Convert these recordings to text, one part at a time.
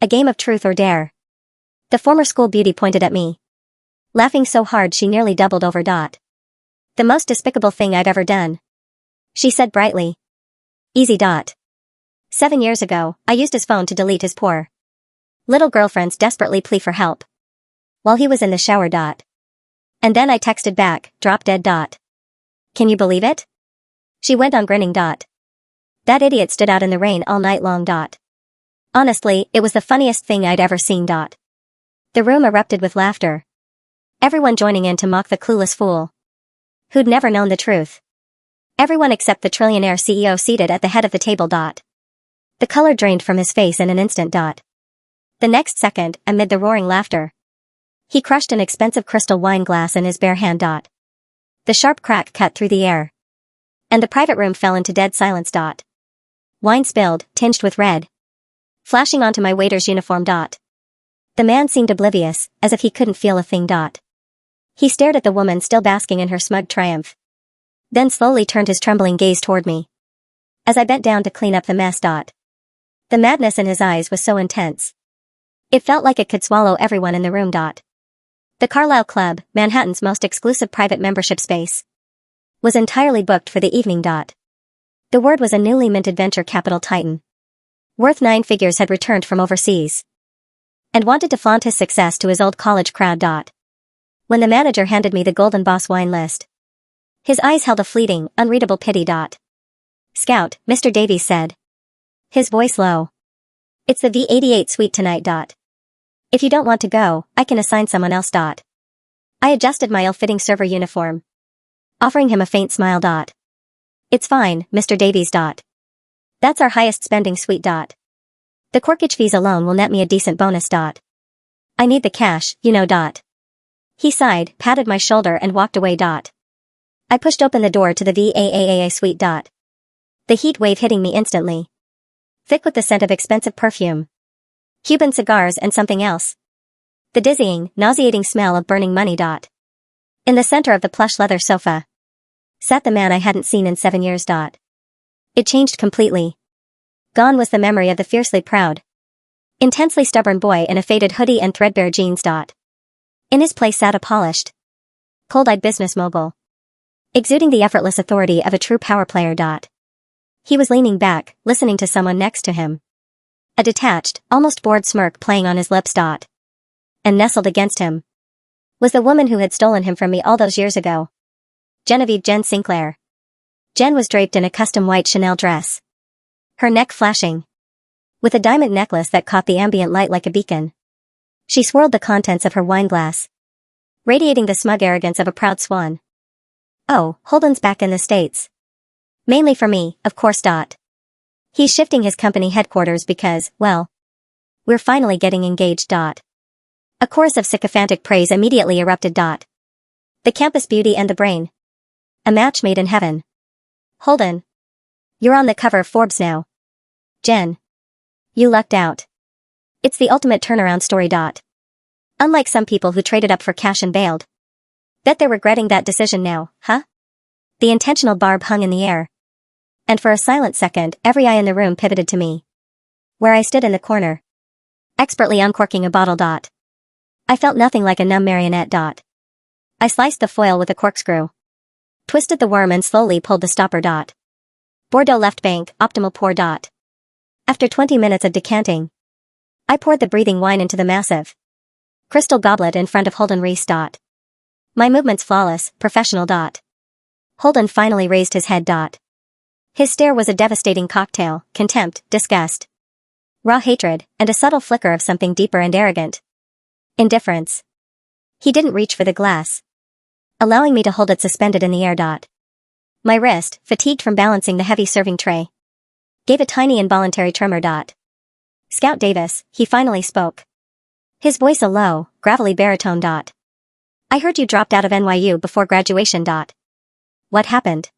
A game of truth or dare. The former school beauty pointed at me, laughing so hard she nearly doubled over. The most despicable thing I've ever done, she said brightly. Easy. 7 years ago, I used his phone to delete his poor little girlfriend's desperately plea for help while he was in the shower. And then I texted back, drop dead. Can you believe it? She went on grinning. That idiot stood out in the rain all night long. Honestly, it was the funniest thing I'd ever seen. The room erupted with laughter, everyone joining in to mock the clueless fool who'd never known the truth. Everyone except the trillionaire CEO seated at the head of the table. The color drained from his face in an instant. The next second, amid the roaring laughter, he crushed an expensive crystal wine glass in his bare hand. The sharp crack cut through the air, and the private room fell into dead silence. Wine spilled, tinged with red, flashing onto my waiter's uniform. The man seemed oblivious, as if he couldn't feel a thing. He stared at the woman still basking in her smug triumph, then slowly turned his trembling gaze toward me as I bent down to clean up the mess. The madness in his eyes was so intense, it felt like it could swallow everyone in the room. The Carlyle Club, Manhattan's most exclusive private membership space, was entirely booked for the evening. The word was a newly minted venture capital titan, worth 9 figures, had returned from overseas and wanted to flaunt his success to his old college crowd. When the manager handed me the Golden Boss wine list, his eyes held a fleeting, unreadable pity. Scout, Mr. Davies said, his voice low. It's the V88 suite tonight. If you don't want to go, I can assign someone else. I adjusted my ill-fitting server uniform, offering him a faint smile. It's fine, Mr. Davies. That's our highest spending suite. The corkage fees alone will net me a decent bonus. I need the cash, you know. He sighed, patted my shoulder and walked away. I pushed open the door to the VAAA suite. The heat wave hitting me instantly, thick with the scent of expensive perfume, Cuban cigars and something else. The dizzying, nauseating smell of burning money. In the center of the plush leather sofa sat the man I hadn't seen in 7 years. It changed completely. Gone was the memory of the fiercely proud, intensely stubborn boy in a faded hoodie and threadbare jeans. In his place sat a polished, cold-eyed business mogul, exuding the effortless authority of a true power player. He was leaning back, listening to someone next to him, a detached, almost bored smirk playing on his lips. And nestled against him was the woman who had stolen him from me all those years ago, Genevieve Jen Sinclair. Jen was draped in a custom white Chanel dress, her neck flashing, with a diamond necklace that caught the ambient light like a beacon. She swirled the contents of her wine glass, radiating the smug arrogance of a proud swan. Oh, Holden's back in the States. Mainly for me, of course. He's shifting his company headquarters because, well, we're finally getting engaged. A chorus of sycophantic praise immediately erupted. The campus beauty and the brain, a match made in heaven. Holden, you're on the cover of Forbes now. Jen, you lucked out. It's the ultimate turnaround story. Unlike some people who traded up for cash and bailed. Bet they're regretting that decision now, huh? The intentional barb hung in the air, and for a silent second every eye in the room pivoted to me, where I stood in the corner, expertly uncorking a bottle. I felt nothing like a numb marionette. I sliced the foil with a corkscrew, twisted the worm and slowly pulled the stopper. Bordeaux left bank, optimal pour. After 20 minutes of decanting, I poured the breathing wine into the massive crystal goblet in front of Holden Reese. My movements flawless, professional. Holden finally raised his head. His stare was a devastating cocktail: contempt, disgust, raw hatred, and a subtle flicker of something deeper and arrogant: indifference. He didn't reach for the glass, allowing me to hold it suspended in the air. My wrist, fatigued from balancing the heavy serving tray, gave a tiny involuntary tremor. Scout Davis, he finally spoke, his voice a low, gravelly baritone. I heard you dropped out of NYU before graduation. What happened?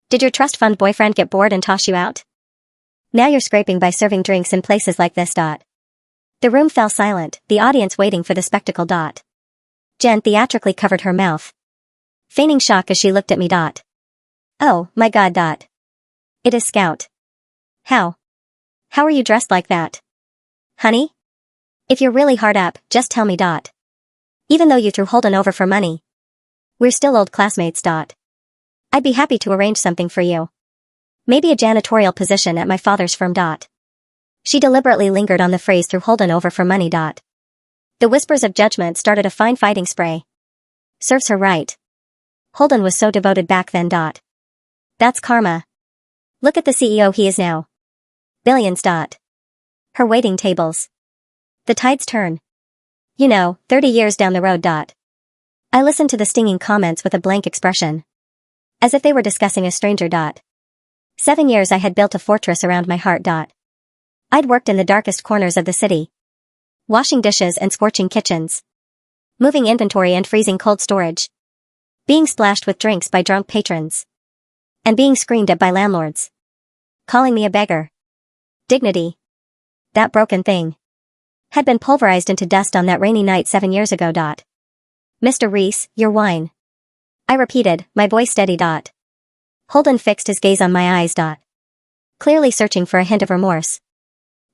Did your trust fund boyfriend get bored and toss you out? Now you're scraping by serving drinks in places like this. The room fell silent, the audience waiting for the spectacle. Jen theatrically covered her mouth, feigning shock as she looked at me. Oh, my God. It is Scout. How are you dressed like that? Honey? If you're really hard up, just tell me. Even though you threw Holden over for money. We're still old classmates. I'd be happy to arrange something for you. Maybe a janitorial position at my father's firm. She deliberately lingered on the phrase threw Holden over for money. The whispers of judgment started a fine fighting spray. Serves her right. Holden was so devoted back then. That's karma. Look at the CEO he is now. Billions. Her waiting tables. The tides turn. 30 years down the road. I listened to the stinging comments with a blank expression. As if they were discussing a stranger. 7 years I had built a fortress around my heart. I'd worked in the darkest corners of the city. Washing dishes and scorching kitchens. Moving inventory and freezing cold storage. Being splashed with drinks by drunk patrons. And being screamed at by landlords. Calling me a beggar. Dignity. That broken thing. Had been pulverized into dust on that rainy night 7 years ago. Mr. Reese, your wine. I repeated, my voice steady. Holden fixed his gaze on my eyes. Clearly searching for a hint of remorse.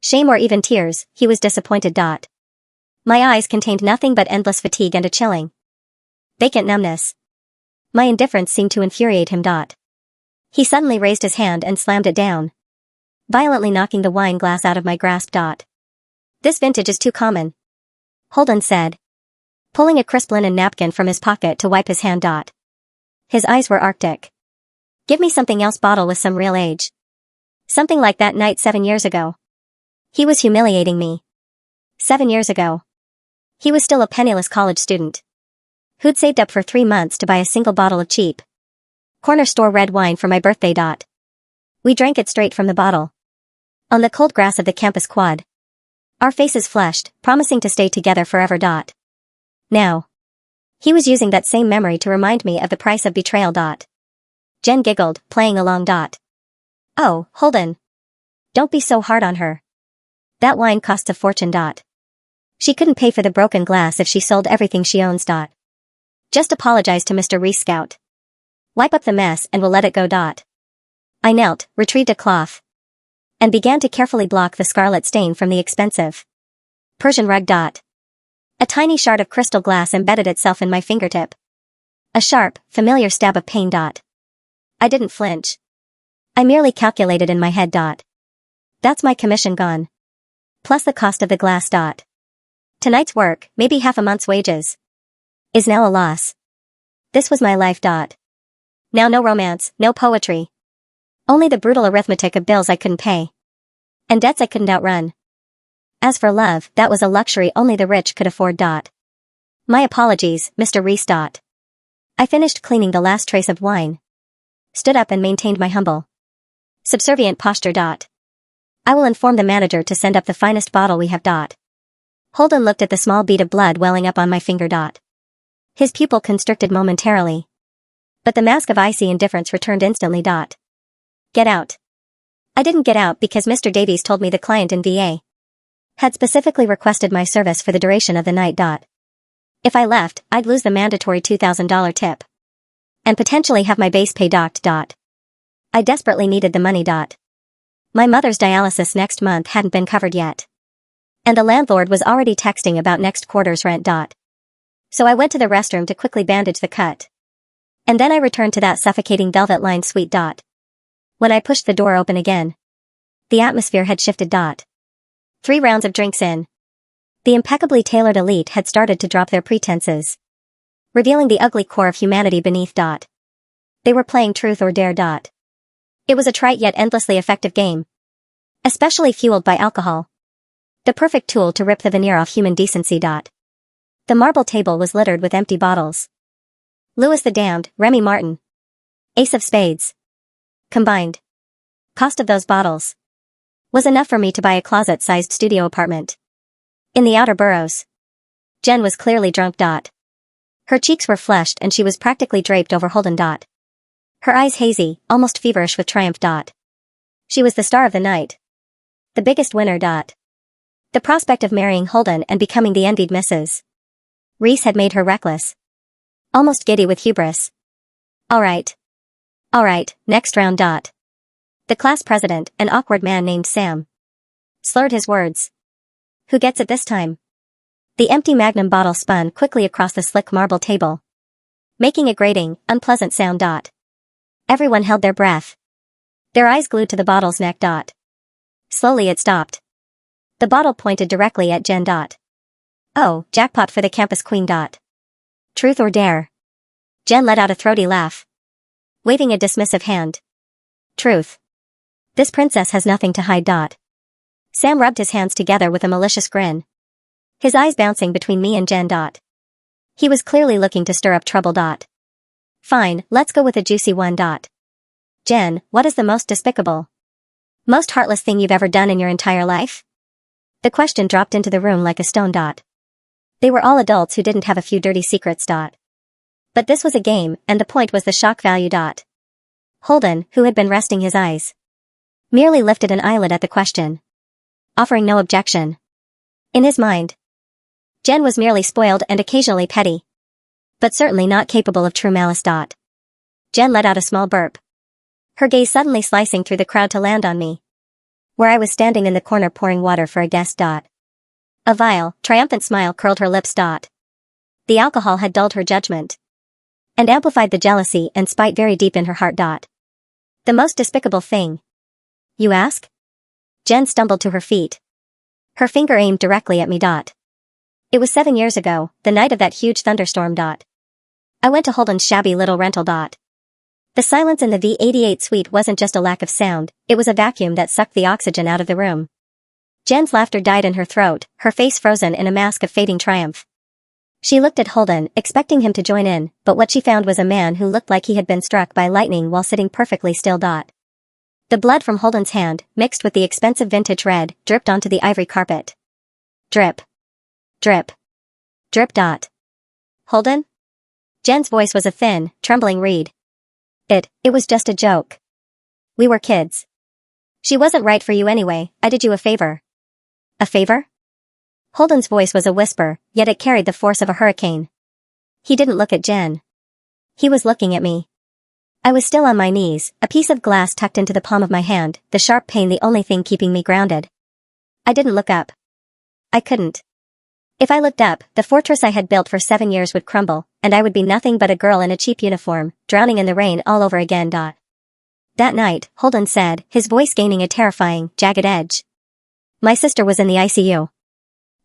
Shame or even tears, he was disappointed. My eyes contained nothing but endless fatigue and a chilling, vacant numbness. My indifference seemed to infuriate him. He suddenly raised his hand and slammed it down, violently knocking the wine glass out of my grasp. This vintage is too common, Holden said, pulling a crisp linen napkin from his pocket to wipe his hand. His eyes were arctic. Give me something else. Bottle with some real age. Something like that night 7 years ago. He was humiliating me. 7 years ago. He was still a penniless college student who'd saved up for 3 months to buy a single bottle of cheap corner store red wine for my birthday. We drank it straight from the bottle. On the cold grass of the campus quad. Our faces flushed, promising to stay together forever. Now. He was using that same memory to remind me of the price of betrayal. Jen giggled, playing along. Oh, Holden. Don't be so hard on her. That wine costs a fortune. She couldn't pay for the broken glass if she sold everything she owns. Just apologize to Mr. Reese, Scout. Wipe up the mess and we'll let it go. I knelt, retrieved a cloth, and began to carefully block the scarlet stain from the expensive Persian rug. A tiny shard of crystal glass embedded itself in my fingertip. A sharp, familiar stab of pain. I didn't flinch. I merely calculated in my head. That's my commission gone. Plus the cost of the glass. Tonight's work, maybe half a month's wages, is now a loss. This was my life. Now no romance, no poetry. Only the brutal arithmetic of bills I couldn't pay. And debts I couldn't outrun. As for love, that was a luxury only the rich could afford. My apologies, Mr. Reese. I finished cleaning the last trace of wine. Stood up and maintained my humble, subservient posture. I will inform the manager to send up the finest bottle we have. Holden looked at the small bead of blood welling up on my finger. His pupil constricted momentarily. But the mask of icy indifference returned instantly. Get out. I didn't get out because Mr. Davies told me the client in VA had specifically requested my service for the duration of the night. If I left, I'd lose the mandatory $2,000 tip. And potentially have my base pay docked. I desperately needed the money. My mother's dialysis next month hadn't been covered yet. And the landlord was already texting about next quarter's rent. So I went to the restroom to quickly bandage the cut. And then I returned to that suffocating velvet-lined suite. When I pushed the door open again, the atmosphere had shifted. 3 rounds of drinks in, the impeccably tailored elite had started to drop their pretenses, revealing the ugly core of humanity beneath. They were playing truth or dare. It was a trite yet endlessly effective game, especially fueled by alcohol. The perfect tool to rip the veneer off human decency. The marble table was littered with empty bottles. Louis the Damned, Remy Martin, Ace of Spades. Combined cost of those bottles was enough for me to buy a closet-sized studio apartment in the outer boroughs. Jen was clearly drunk. Her cheeks were flushed and she was practically draped over Holden. Her eyes hazy, almost feverish with triumph. She was the star of the night. The biggest winner. The prospect of marrying Holden and becoming the envied Mrs. Reese had made her reckless, almost giddy with hubris. All right, next round. The class president, an awkward man named Sam, slurred his words. Who gets it this time? The empty Magnum bottle spun quickly across the slick marble table, making a grating, unpleasant sound. Everyone held their breath, their eyes glued to the bottle's neck. Slowly it stopped. The bottle pointed directly at Jen. Oh, jackpot for the campus queen. Truth or dare? Jen let out a throaty laugh, waving a dismissive hand. Truth. This princess has nothing to hide. Sam rubbed his hands together with a malicious grin, his eyes bouncing between me and Jen. He was clearly looking to stir up trouble. Fine, let's go with a juicy one. Jen, what is the most despicable, most heartless thing you've ever done in your entire life? The question dropped into the room like a stone. They were all adults who didn't have a few dirty secrets. But this was a game, and the point was the shock value. Holden, who had been resting his eyes, merely lifted an eyelid at the question, offering no objection. In his mind, Jen was merely spoiled and occasionally petty, but certainly not capable of true malice. Jen let out a small burp, her gaze suddenly slicing through the crowd to land on me, where I was standing in the corner pouring water for a guest. A vile, triumphant smile curled her lips. The alcohol had dulled her judgment and amplified the jealousy and spite very deep in her heart. The most despicable thing, you ask? Jen stumbled to her feet, her finger aimed directly at me. It was 7 years ago, the night of that huge thunderstorm. I went to Holden's shabby little rental. The silence in the V88 suite wasn't just a lack of sound, it was a vacuum that sucked the oxygen out of the room. Jen's laughter died in her throat, her face frozen in a mask of fading triumph. She looked at Holden, expecting him to join in, but what she found was a man who looked like he had been struck by lightning while sitting perfectly still. The blood from Holden's hand, mixed with the expensive vintage red, dripped onto the ivory carpet. Drip. Drip. Drip. Holden? Jen's voice was a thin, trembling reed. It was just a joke. We were kids. She wasn't right for you anyway, I did you a favor. A favor? Holden's voice was a whisper, yet it carried the force of a hurricane. He didn't look at Jen. He was looking at me. I was still on my knees, a piece of glass tucked into the palm of my hand, the sharp pain the only thing keeping me grounded. I didn't look up. I couldn't. If I looked up, the fortress I had built for 7 years would crumble, and I would be nothing but a girl in a cheap uniform, drowning in the rain all over again. That night, Holden said, his voice gaining a terrifying, jagged edge. My sister was in the ICU.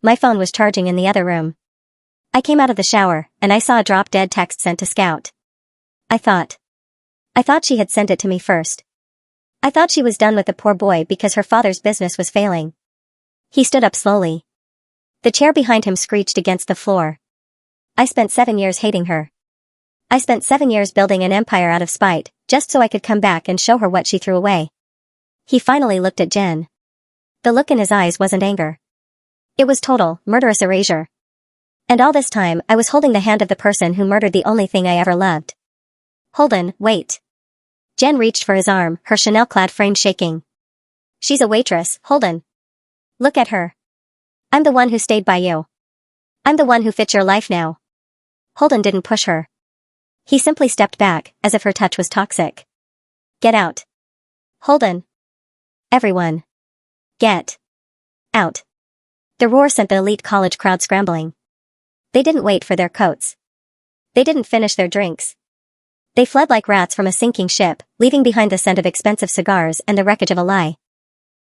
My phone was charging in the other room. I came out of the shower, and I saw a drop-dead text sent to Scout. I thought she had sent it to me first. I thought she was done with the poor boy because her father's business was failing. He stood up slowly. The chair behind him screeched against the floor. I spent 7 years hating her. I spent 7 years building an empire out of spite, just so I could come back and show her what she threw away. He finally looked at Jen. The look in his eyes wasn't anger. It was total, murderous erasure. And all this time, I was holding the hand of the person who murdered the only thing I ever loved. Holden, wait. Jen reached for his arm, her Chanel-clad frame shaking. She's a waitress, Holden. Look at her. I'm the one who stayed by you. I'm the one who fits your life now. Holden didn't push her. He simply stepped back, as if her touch was toxic. Get out. Holden. Everyone. Get out. The roar sent the elite college crowd scrambling. They didn't wait for their coats. They didn't finish their drinks. They fled like rats from a sinking ship, leaving behind the scent of expensive cigars and the wreckage of a lie.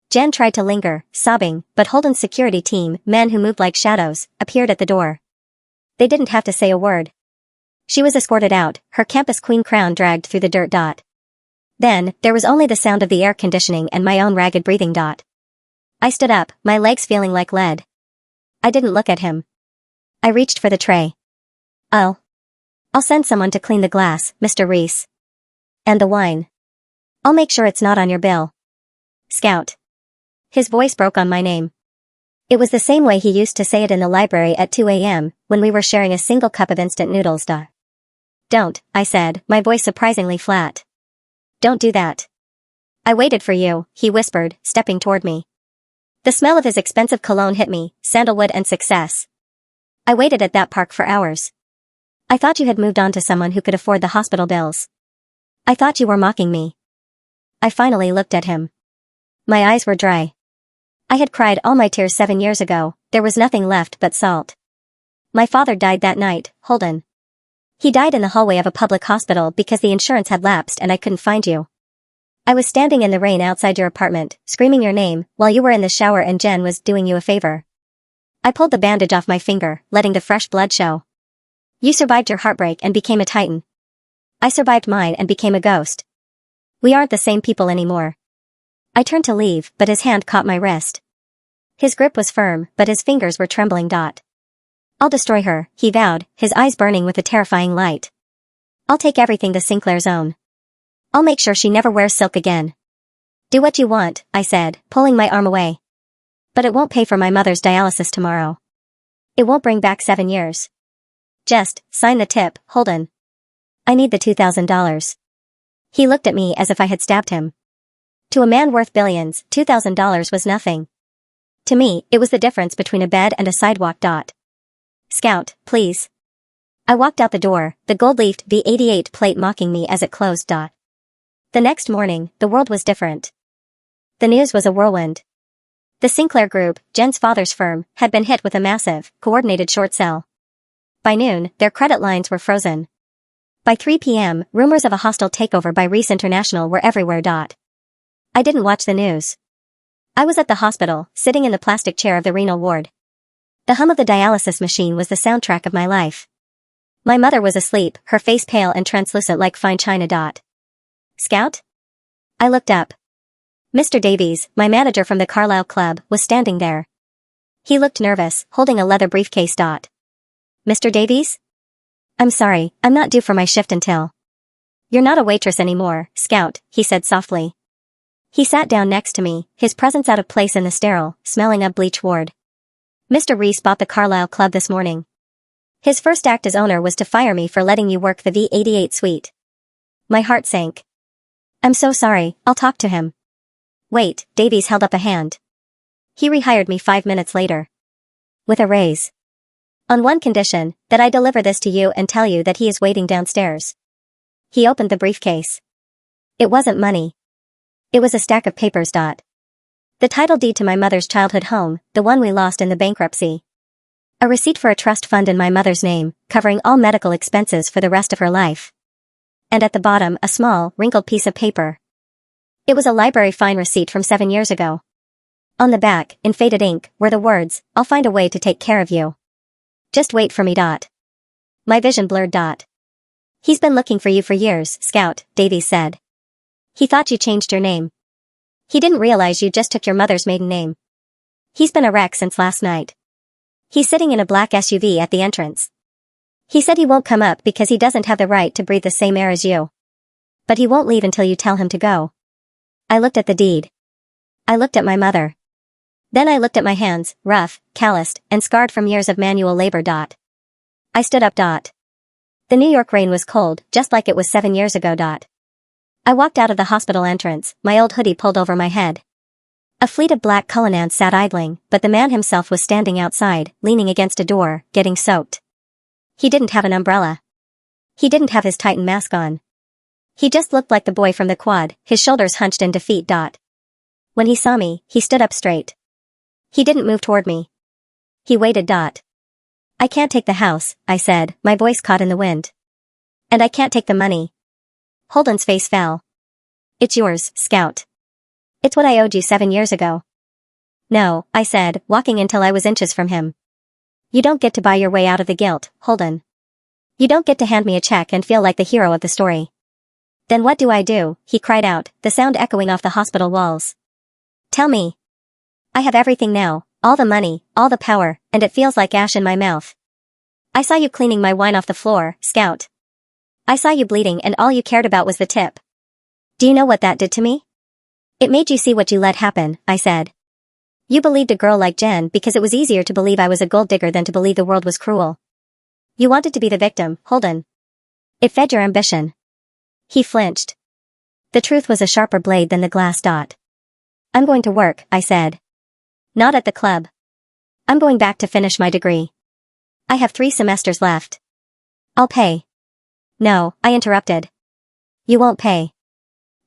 Jen tried to linger, sobbing, but Holden's security team, men who moved like shadows, appeared at the door. They didn't have to say a word. She was escorted out, her campus queen crown dragged through the dirt. Then, there was only the sound of the air conditioning and my own ragged breathing. I stood up, my legs feeling like lead. I didn't look at him. I reached for the tray. I'll send someone to clean the glass, Mr. Reese. And the wine. I'll make sure it's not on your bill. Scout. His voice broke on my name. It was the same way he used to say it in the library at 2 a.m., when we were sharing a single cup of instant noodles. Don't, I said, my voice surprisingly flat. Don't do that. I waited for you, he whispered, stepping toward me. The smell of his expensive cologne hit me, sandalwood and success. I waited at that park for hours. I thought you had moved on to someone who could afford the hospital bills. I thought you were mocking me. I finally looked at him. My eyes were dry. I had cried all my tears 7 years ago, there was nothing left but salt. My father died that night, Holden. He died in the hallway of a public hospital because the insurance had lapsed and I couldn't find you. I was standing in the rain outside your apartment, screaming your name, while you were in the shower and Jen was doing you a favor. I pulled the bandage off my finger, letting the fresh blood show. You survived your heartbreak and became a titan. I survived mine and became a ghost. We aren't the same people anymore. I turned to leave, but his hand caught my wrist. His grip was firm, but his fingers were trembling. I'll destroy her, he vowed, his eyes burning with a terrifying light. I'll take everything the Sinclairs own. I'll make sure she never wears silk again. Do what you want, I said, pulling my arm away. But it won't pay for my mother's dialysis tomorrow. It won't bring back 7 years. Just sign the tip, Holden. I need the $2,000. He looked at me as if I had stabbed him. To a man worth billions, $2,000 was nothing. To me, it was the difference between a bed and a sidewalk. Scout, please. I walked out the door, the gold-leafed V88 plate mocking me as it closed. The next morning, the world was different. The news was a whirlwind. The Sinclair Group, Jen's father's firm, had been hit with a massive, coordinated short sell. By noon, their credit lines were frozen. By 3 p.m., rumors of a hostile takeover by Reese International were everywhere. I didn't watch the news. I was at the hospital, sitting in the plastic chair of the renal ward. The hum of the dialysis machine was the soundtrack of my life. My mother was asleep, her face pale and translucent like fine china. Scout? I looked up. Mr. Davies, my manager from the Carlisle Club, was standing there. He looked nervous, holding a leather briefcase. Mr. Davies? I'm sorry, I'm not due for my shift until. You're not a waitress anymore, Scout, he said softly. He sat down next to me, his presence out of place in the sterile, smelling of bleach ward. Mr. Reese bought the Carlisle Club this morning. His first act as owner was to fire me for letting you work the V88 suite. My heart sank. I'm so sorry, I'll talk to him. Wait, Davies held up a hand. He rehired me 5 minutes later. With a raise. On one condition, that I deliver this to you and tell you that he is waiting downstairs. He opened the briefcase. It wasn't money. It was a stack of papers. The title deed to my mother's childhood home, the one we lost in the bankruptcy. A receipt for a trust fund in my mother's name, covering all medical expenses for the rest of her life. And at the bottom, a small, wrinkled piece of paper. It was a library fine receipt from 7 years ago. On the back, in faded ink, were the words, I'll find a way to take care of you. Just wait for me. My vision blurred. He's been looking for you for years, Scout, Davies said. He thought you changed your name. He didn't realize you just took your mother's maiden name. He's been a wreck since last night. He's sitting in a black SUV at the entrance. He said he won't come up because he doesn't have the right to breathe the same air as you. But he won't leave until you tell him to go. I looked at the deed. I looked at my mother. Then I looked at my hands, rough, calloused, and scarred from years of manual labor. I stood up. The New York rain was cold, just like it was 7 years ago. I walked out of the hospital entrance, my old hoodie pulled over my head. A fleet of black Cullinans sat idling, but the man himself was standing outside, leaning against a door, getting soaked. He didn't have an umbrella. He didn't have his Titan mask on. He just looked like the boy from the quad, his shoulders hunched in defeat. When he saw me, he stood up straight. He didn't move toward me. He waited. I can't take the house, I said, my voice caught in the wind. And I can't take the money. Holden's face fell. It's yours, Scout. It's what I owed you 7 years ago. No, I said, walking until I was inches from him. You don't get to buy your way out of the guilt, Holden. You don't get to hand me a check and feel like the hero of the story. Then what do I do? He cried out, the sound echoing off the hospital walls. Tell me. I have everything now, all the money, all the power, and it feels like ash in my mouth. I saw you cleaning my wine off the floor, Scout. I saw you bleeding and all you cared about was the tip. Do you know what that did to me? It made you see what you let happen, I said. You believed a girl like Jen because it was easier to believe I was a gold digger than to believe the world was cruel. You wanted to be the victim, Holden. It fed your ambition. He flinched. The truth was a sharper blade than the glass. I'm going to work, I said. Not at the club. I'm going back to finish my degree. I have 3 semesters left. I'll pay. No, I interrupted. You won't pay.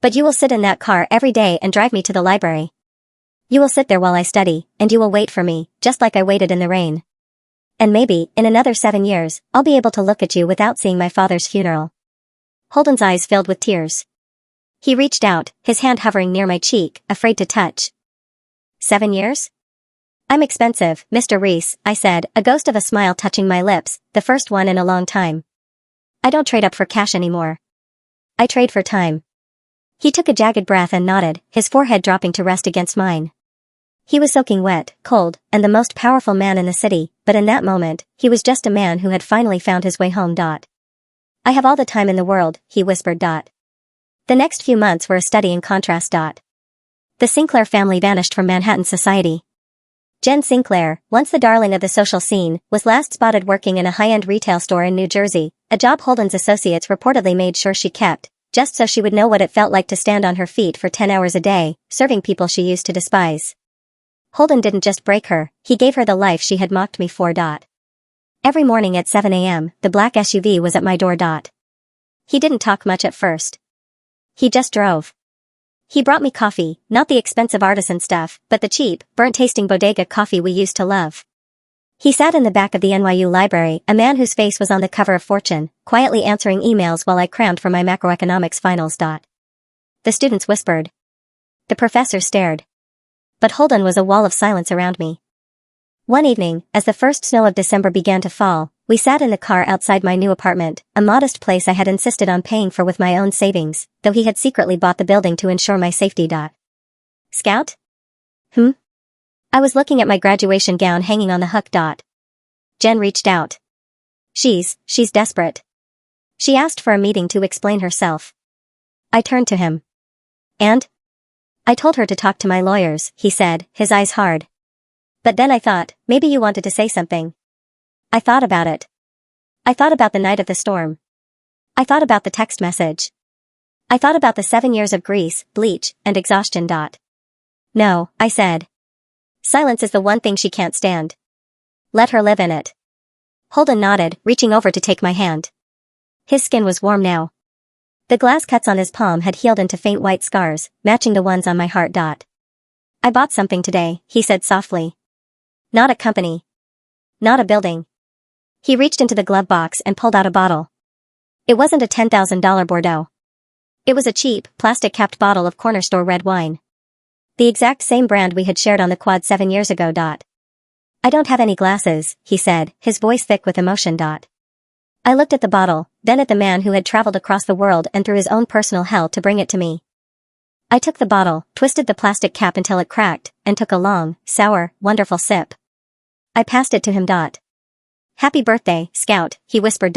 But you will sit in that car every day and drive me to the library. You will sit there while I study, and you will wait for me, just like I waited in the rain. And maybe, in another 7 years, I'll be able to look at you without seeing my father's funeral." Holden's eyes filled with tears. He reached out, his hand hovering near my cheek, afraid to touch. 7 years? "I'm expensive, Mr. Reese," I said, a ghost of a smile touching my lips, the first one in a long time. "I don't trade up for cash anymore. I trade for time." He took a jagged breath and nodded, his forehead dropping to rest against mine. He was soaking wet, cold, and the most powerful man in the city, but in that moment, he was just a man who had finally found his way home. "I have all the time in the world," he whispered. The next few months were a study in contrast. The Sinclair family vanished from Manhattan society. Jen Sinclair, once the darling of the social scene, was last spotted working in a high-end retail store in New Jersey, a job Holden's associates reportedly made sure she kept, just so she would know what it felt like to stand on her feet for 10 hours a day, serving people she used to despise. Holden didn't just break her, he gave her the life she had mocked me for. Every morning at 7 a.m., the black SUV was at my door. He didn't talk much at first. He just drove. He brought me coffee, not the expensive artisan stuff, but the cheap, burnt-tasting bodega coffee we used to love. He sat in the back of the NYU library, a man whose face was on the cover of Fortune, quietly answering emails while I crammed for my macroeconomics finals. The students whispered. The professor stared. But Holden was a wall of silence around me. One evening, as the first snow of December began to fall, we sat in the car outside my new apartment, a modest place I had insisted on paying for with my own savings, though he had secretly bought the building to ensure my safety. "Scout?" I was looking at my graduation gown hanging on the hook. Jen reached out. She's desperate. She asked for a meeting to explain herself. I turned to him. "And?" "I told her to talk to my lawyers," he said, his eyes hard. "But then I thought, maybe you wanted to say something." I thought about it. I thought about the night of the storm. I thought about the text message. I thought about the 7 years of grease, bleach, and exhaustion. "No," I said. "Silence is the one thing she can't stand. Let her live in it." Holden nodded, reaching over to take my hand. His skin was warm now. The glass cuts on his palm had healed into faint white scars, matching the ones on my heart. "I bought something today," he said softly. "Not a company. Not a building." He reached into the glove box and pulled out a bottle. It wasn't a $10,000 Bordeaux. It was a cheap, plastic-capped bottle of corner store red wine. The exact same brand we had shared on the quad 7 years ago. "I don't have any glasses," he said, his voice thick with emotion. I looked at the bottle, then at the man who had traveled across the world and through his own personal hell to bring it to me. I took the bottle, twisted the plastic cap until it cracked, and took a long, sour, wonderful sip. I passed it to him. "Happy birthday, Scout," he whispered.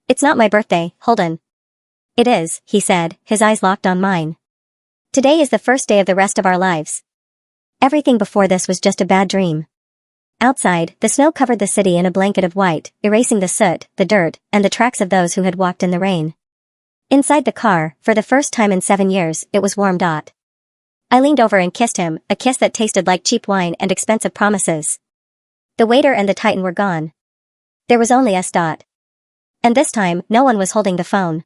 "It's not my birthday, Holden." "It is," he said, his eyes locked on mine. "Today is the first day of the rest of our lives. Everything before this was just a bad dream." Outside, the snow covered the city in a blanket of white, erasing the soot, the dirt, and the tracks of those who had walked in the rain. Inside the car, for the first time in 7 years, it was warm. I leaned over and kissed him, a kiss that tasted like cheap wine and expensive promises. The waiter and the Titan were gone. There was only us. And this time, no one was holding the phone.